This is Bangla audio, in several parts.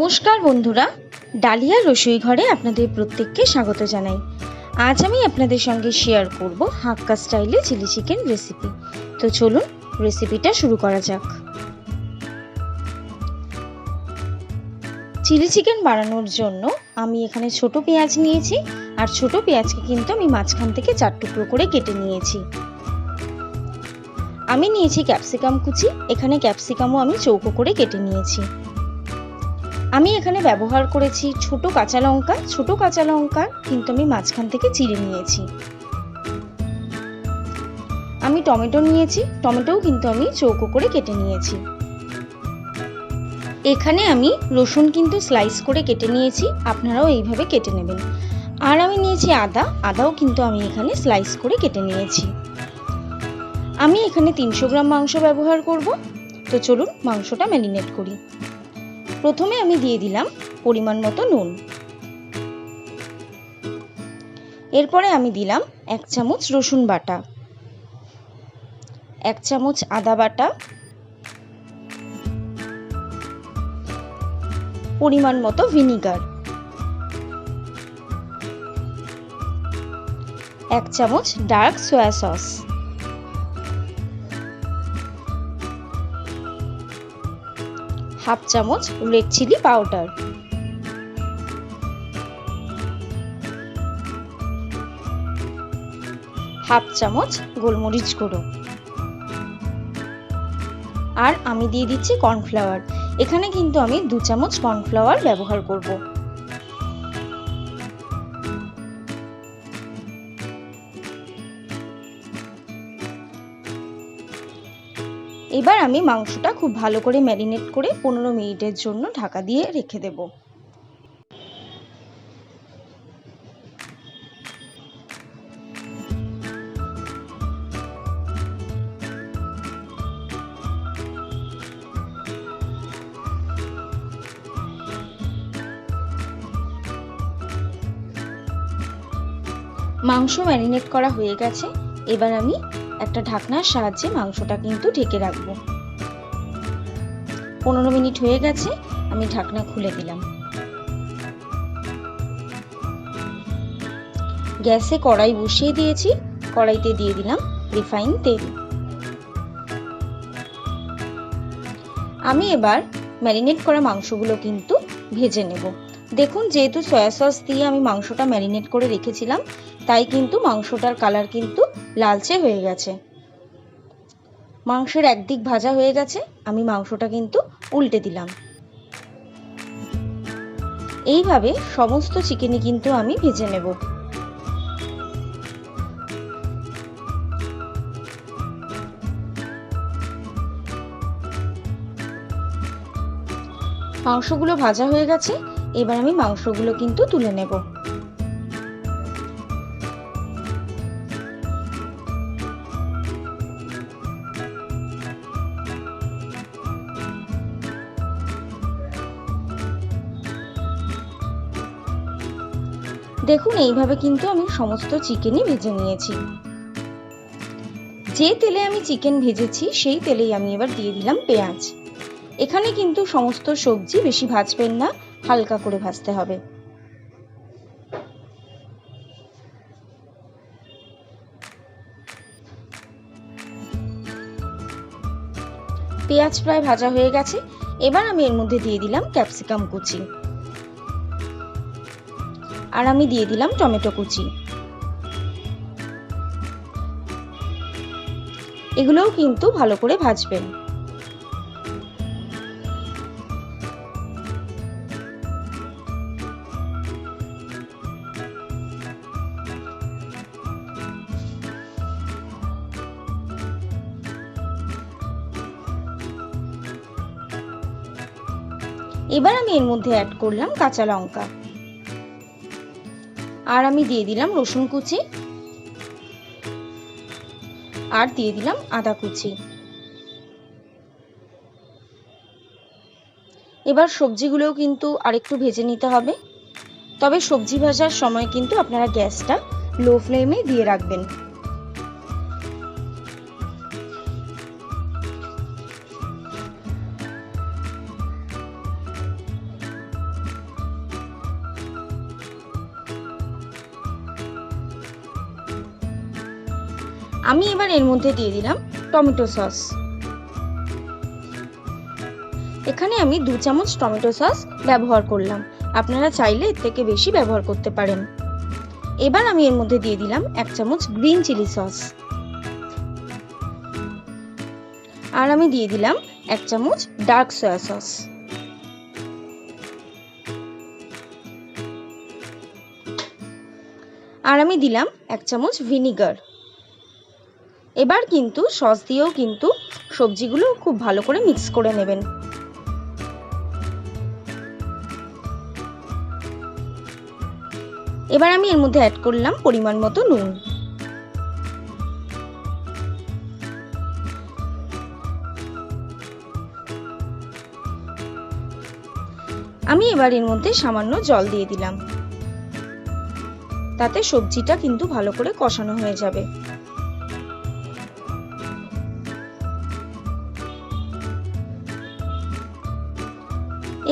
নমস্কার বন্ধুরা, ডালিয়ার রসোই ঘরে আপনাদের প্রত্যেককে স্বাগত জানাই। আজ আমি আপনাদের সঙ্গে শেয়ার করব হাক্কা স্টাইলে চিলি চিকেন রেসিপি। তো চলুন রেসিপিটা শুরু করা যাক। চিলি চিকেন বানানোর জন্য আমি এখানে ছোট পেঁয়াজ নিয়েছি, আর ছোট পেঁয়াজকে কিন্তু আমি মাঝখান থেকে 4 টুকরো করে কেটে নিয়েছি। আমি নিয়েছি ক্যাপসিকাম কুচি, এখানে ক্যাপসিকামও আমি চৌকো করে কেটে নিয়েছি। আমি এখানে ব্যবহার করেছি ছোট কাঁচা লঙ্কা কিন্তু আমি মাঝখান থেকে চিড়ে নিয়েছি। আমি টমেটো নিয়েছি, টমেটোও কিন্তু আমি চৌকো করে কেটে নিয়েছি। এখানে আমি রসুন কিন্তু স্লাইস করে কেটে নিয়েছি, আপনারাও এইভাবে কেটে নেবেন। আর আমি নিয়েছি আদাও কিন্তু আমি এখানে স্লাইস করে কেটে নিয়েছি। আমি এখানে 300 গ্রাম মাংস ব্যবহার করব। তো চলুন মাংসটা ম্যারিনেট করি। প্রথমে আমি দিয়ে দিলাম পরিমাণ মতো নুন, এরপরে আমি দিলাম 1 চামচ রসুন বাটা, 1 চামচ আদা বাটা, পরিমাণ মতো ভিনিগার, 1 চামচ ডার্ক সোয়া সস, হাফ চামচ রেড চিলি পাউডার, হাফ চামচ গোলমরিচ গুঁড়ো, আর আমি দিয়ে দিচ্ছি কর্নফ্লাওয়ার। এখানে কিন্তু আমি 2 চামচ কর্নফ্লাওয়ার ব্যবহার করব। এবার আমি মাংসটা খুব ভালো করে ম্যারিনেট করে 15 মিনিটের জন্য ঢাকা দিয়ে রেখে দেব। মাংস ম্যারিনেট করা হয়ে গেছে। এবার আমি একটা ঢাকনার সাহায্যে মাংসটা কিন্তু ঢেকে রাখবো। 15 মিনিট হয়ে গেছে, আমি ঢাকনা খুলে দিলাম। গ্যাসে কড়াই বসিয়ে দিয়েছি, কড়াইতে দিয়ে দিলাম রিফাইন তেল। আমি এবার ম্যারিনেট করা মাংসগুলো কিন্তু ভেজে নেব। দেখুন, যেহেতু সয়া সস দিয়ে আমি মাংসটা ম্যারিনেট করে রেখেছিলাম, তাই কিন্তু মাংসটার কালার কিন্তু লালচে হয়ে গেছে। মাংসের একদিক ভাজা হয়ে গেছে, আমি মাংসটা কিন্তু উল্টে দিলাম। এইভাবে সমস্ত চিকেনই কিন্তু আমি ভেজে নেব। মাংসগুলো ভাজা হয়ে গেছে, এবার আমি মাংসগুলো কিন্তু তুলে নেব। দেখুন, এইভাবে কিন্তু আমি সমস্ত চিকেনই ভেজে নিয়েছি। যে তেলে আমি চিকেন ভেজেছি সেই তেলেই আমি এবার দিয়ে দিলাম পেঁয়াজ। এখানে কিন্তু সমস্ত সবজি বেশি ভাজবেন না, হালকা করে ভাজতে হবে। পেঁয়াজ প্রায় ভাজা হয়ে গেছে, এবার আমি এর মধ্যে দিয়ে দিলাম ক্যাপসিকাম কুচি, আর আমি দিয়ে দিলাম টমেটো কুচি। এগুলোও কিন্তু ভালো করে ভাজবেন। এবার আমি এর মধ্যে অ্যাড করলাম কাঁচা লঙ্কা, আর আমি দিয়ে দিলাম রসুন কুচি, আর দিয়ে দিলাম আদা কুচি। এবার সবজিগুলোও কিন্তু আরেকটু ভেজে নিতে হবে, তবে সবজি ভাজার সময় কিন্তু আপনারা গ্যাসটা লো ফ্লেমে দিয়ে রাখবেন। আমি এবার এর মধ্যে দিয়ে দিলাম টমেটো সস। এখানে আমি 2 চামচ টমেটো সস ব্যবহার করলাম, আপনারা চাইলে এর থেকে বেশি ব্যবহার করতে পারেন। এবার আমি এর মধ্যে দিয়ে দিলাম 1 চামচ গ্রিন চিলি সস, আর আমি দিয়ে দিলাম 1 চামচ ডার্ক সয়া সস। আর আমি দিলাম 1 চামচ ভিনিগার। এবার কিন্তু সস দিয়েও কিন্তু সবজিগুলো খুব ভালো করে মিক্স করে নেবেন। এবার আমি এর মধ্যে অ্যাড করলাম পরিমাণ মতো নুন। আমি এবার এর মধ্যে সামান্য জল দিয়ে দিলাম, তাতে সবজিটা কিন্তু ভালো করে কষানো হয়ে যাবে।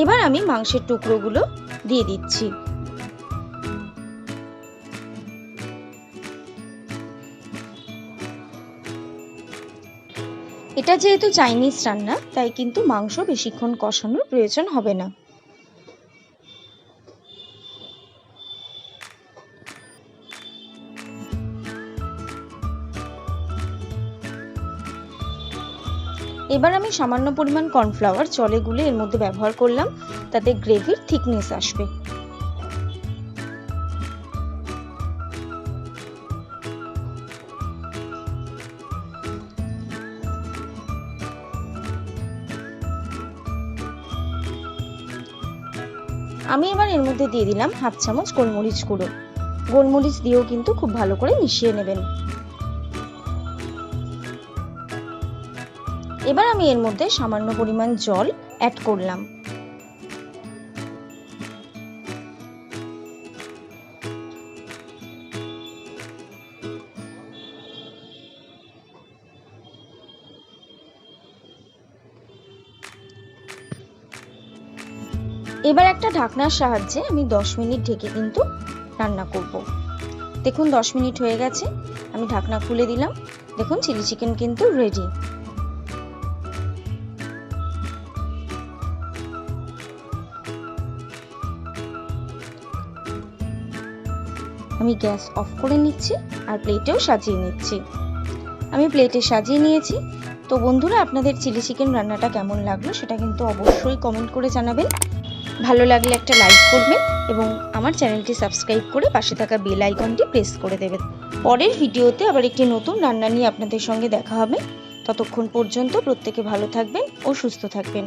এবার আমি মাংসের টুকরোগুলো দিয়ে দিচ্ছি। এটা যেহেতু চাইনিজ রান্না, তাই কিন্তু মাংস বেশিক্ষণ কষানোর প্রয়োজন হবে না। এবার আমি সামান্য পরিমাণ কর্নফ্লাওয়ার জলে গুলে এর মধ্যে ব্যবহার করলাম, তাতে গ্রেভির থিকনেস আসবে। আমি এবার এর মধ্যে দিয়ে দিলাম 1/2 চামচ গোলমরিচ গুঁড়ো। গোলমরিচ দিয়েও কিন্তু খুব ভালো করে মিশিয়ে নেবেন। এবার আমি এর মধ্যে সামান্য পরিমাণ জল অ্যাড করলাম। এবার একটা ঢাকনার সাহায্যে আমি 10 মিনিট ঢেকে কিন্তু রান্না করব। দেখুন 10 মিনিট হয়ে গেছে, আমি ঢাকনা খুলে দিলাম। দেখুন চিলি চিকেন কিন্তু রেডি। আমি গ্যাস অফ করে নিচ্ছি আর প্লেটেও সাজিয়ে নিচ্ছি। আমি প্লেটে সাজিয়ে নিয়েছি। তো বন্ধুরা, আপনাদের চিলি চিকেন রান্নাটা কেমন লাগলো সেটা কিন্তু অবশ্যই কমেন্ট করে জানাবেন। ভালো লাগলে একটা লাইক করবেন এবং আমার চ্যানেলটি সাবস্ক্রাইব করে পাশে থাকা বেল আইকনটি প্রেস করে দেবেন। পরের ভিডিওতে আবার একটি নতুন রান্না নিয়ে আপনাদের সঙ্গে দেখা হবে। ততক্ষণ পর্যন্ত প্রত্যেকে ভালো থাকবেন ও সুস্থ থাকবেন।